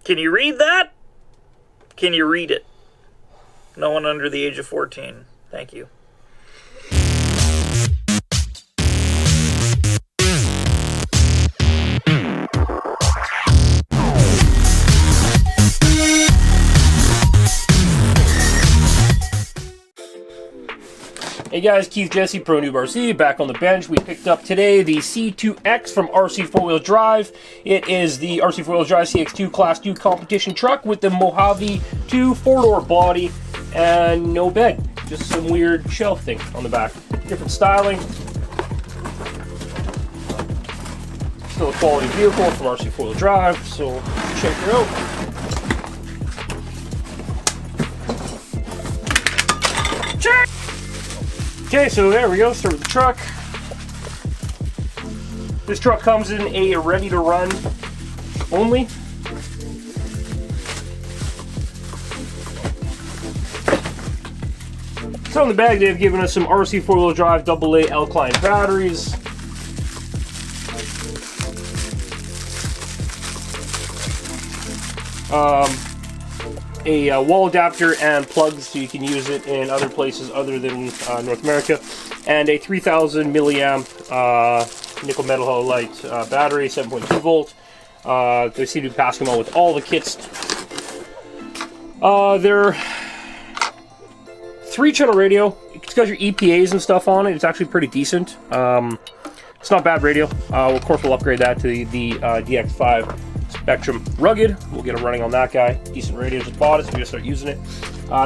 Can you read that? Can you read it? No one under the age of 14. Thank you. Hey guys, Keith Jesse, PronoobRC, back on the bench. We picked up today the C2X from RC4WD Drive. It is the RC4WD Drive CX2 Class 2 competition truck with the Mojave II 4-door body and no bed. Just some weird shelf thing on the back. Different styling. Still a quality vehicle from RC4WD Drive, so check it out. Check! Okay, so there we go, start with the truck. This truck comes in a ready to run only. So in the bag they've given us some RC4WD Drive AA alkaline batteries. A wall adapter and plugs so you can use it in other places other than North America, and a 3000 milliamp nickel metal halide battery, 7.2 volt. They seem to be passing them out with all the kits. They're 3-channel radio. It's got your EPAs and stuff on it. It's actually pretty decent. It's not bad radio. Of course, we'll upgrade that to the DX5 Spectrum Rugged. We'll get them running on that guy. Decent radio, just bought it, so we're gonna start using it.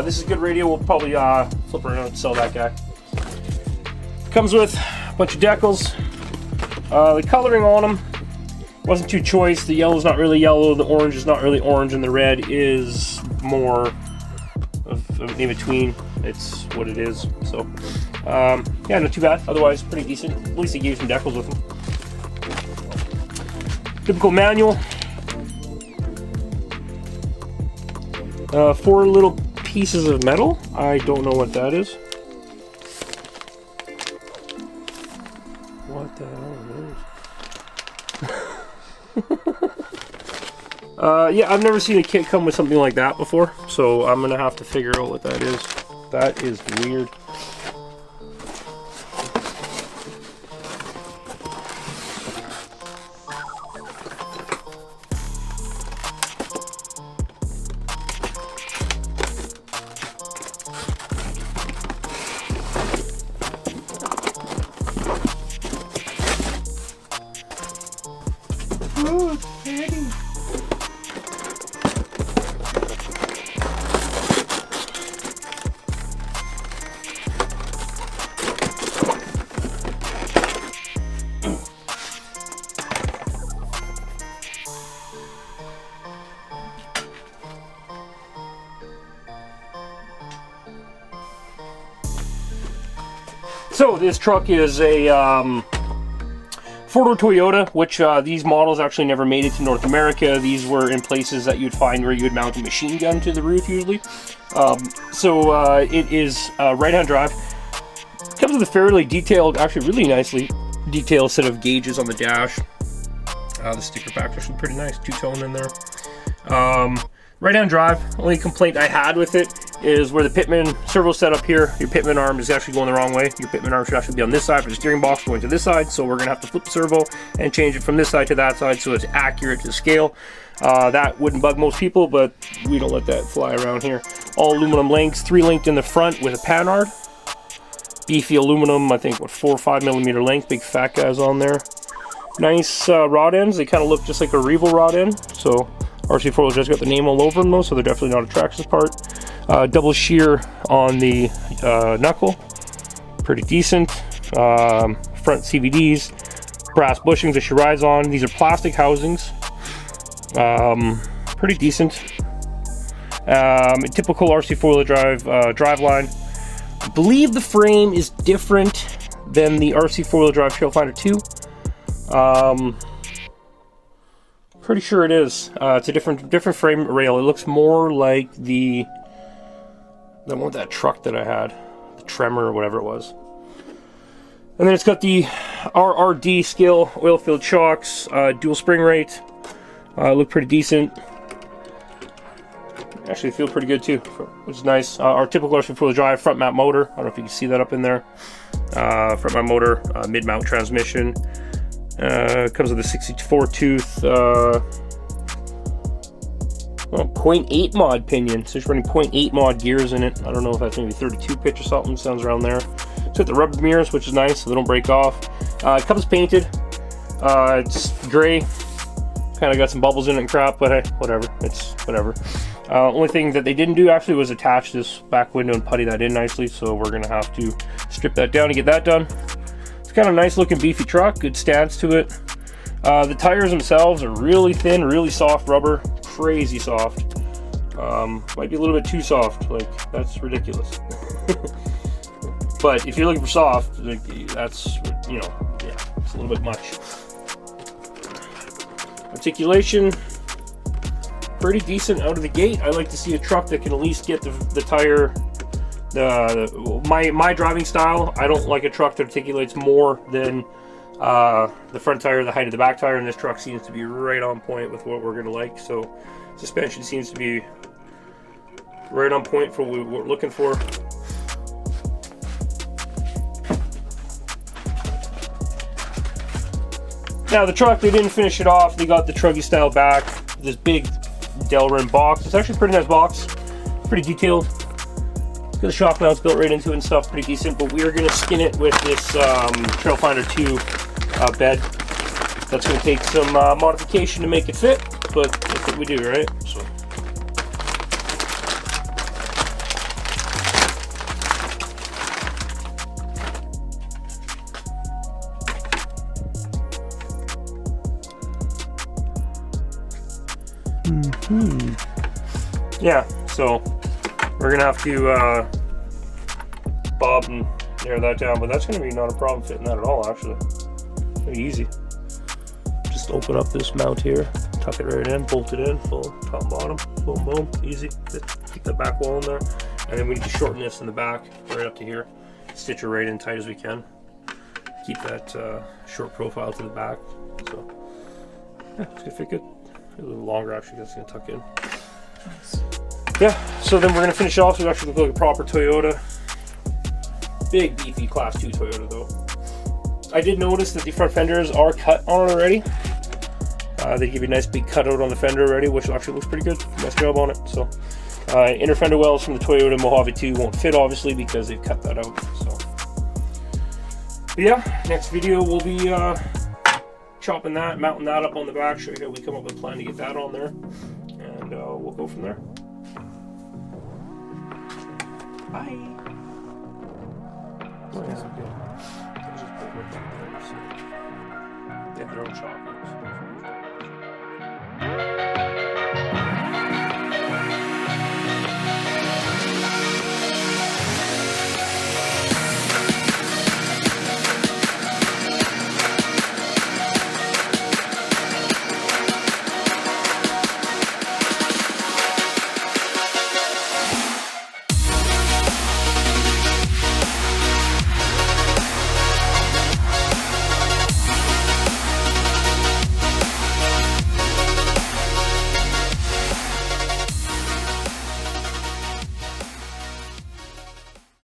This is good radio. We'll probably flip around and sell that guy. Comes with a bunch of decals. The coloring on them wasn't too choice. The yellow's not really yellow, the orange is not really orange, and the red is more of in between. It's what it is. So yeah, not too bad. Otherwise, pretty decent. At least they gave some decals with them. Typical manual. 4 little pieces of metal. I don't know what that is. What the hell is? Yeah, I've never seen a kit come with something like that before, so I'm gonna have to figure out what that is. That is weird. Oh, Daddy. So this truck is a 4-door Toyota, which these models actually never made it to North America. These were in places that you'd find where you would mount a machine gun to the roof usually. It is right-hand drive. Comes with a fairly detailed, actually really nicely detailed set of gauges on the dash. The sticker pack's actually pretty nice, two-tone in there. Right-hand drive. Only complaint I had with it is where the pitman servo set up here. Your pitman arm is actually going the wrong way. Your pitman arm should actually be on this side for the steering box, going to this side. So we're gonna have to flip the servo and change it from this side to that side so it's accurate to scale. That wouldn't bug most people, but we don't let that fly around here. All aluminum links, 3 linked in the front with a panhard. Beefy aluminum, I think what 4 or 5 millimeter length, big fat guys on there. Nice rod ends. They kind of look just like a Revo rod end. So RC4WD just got the name all over them though, so they're definitely not a Traxxas part. Double shear on the knuckle, pretty decent. Front CVDs, brass bushings that she rides on. These are plastic housings, pretty decent. Typical RC4WD Drive driveline. I believe the frame is different than the RC4WD Drive Trailfinder 2. Pretty sure it is. It's a different frame rail. It looks more like the one with that truck that I had, the Tremor or whatever it was. And then it's got the RRD scale oil-filled shocks, dual spring rate. Look pretty decent. Actually, they feel pretty good too, which is nice. Our typical RC4WD drive front mount motor. I don't know if you can see that up in there. Front mount motor, mid mount transmission. Comes with a 64 tooth 0.8 mod pinion. So it's running 0.8 mod gears in it. I don't know if that's maybe 32 pitch or something. Sounds around there. It's got the rubber mirrors, which is nice, so they don't break off. It comes painted. It's gray. Kind of got some bubbles in it and crap, but hey, whatever. It's whatever. Only thing that they didn't do actually was attach this back window and putty that in nicely, so we're gonna have to strip that down to get that done. It's kind of a nice looking beefy truck, good stance to it. The tires themselves are really thin, really soft rubber, crazy soft. Might be a little bit too soft, like that's ridiculous. But if you're looking for soft, like, that's, you know, yeah, it's a little bit much. Articulation, pretty decent out of the gate. I like to see a truck that can at least get the tire. My driving style, I don't like a truck that articulates more than the front tire, the height of the back tire, and this truck seems to be right on point with what we're gonna like. So suspension seems to be right on point for what we're looking for. Now the truck, they didn't finish it off. They got the truggy style back, this big Del Rim box. It's actually a pretty nice box, pretty detailed. It's got the shock mounts built right into it and stuff, pretty decent. But we are going to skin it with this Trail Finder 2 bed. That's going to take some modification to make it fit, but that's what we do, right? So. Yeah, so we're gonna have to bob and narrow that down, but that's gonna be not a problem fitting that at all, actually. Pretty easy. Just open up this mount here, tuck it right in, bolt it in, full top and bottom, boom, boom, easy. Keep that back wall in there, and then we need to shorten this in the back right up to here, stitch it right in tight as we can. Keep that short profile to the back. So yeah, it's gonna fit good. A little longer actually, that's gonna tuck in. Nice. Yeah, so then we're gonna finish it off so it actually looks like a proper Toyota. Big beefy Class 2 Toyota though. I did notice that the front fenders are cut on already. They give you a nice big cutout on the fender already, which actually looks pretty good. Nice job on it. So inner fender wells from the Toyota Mojave II won't fit obviously because they've cut that out. So but yeah, next video will be chopping that, mounting that up on the back, show you how we come up with a plan to get that on there, and we'll go from there. Bye. Oh, yeah, okay. They have their own shop.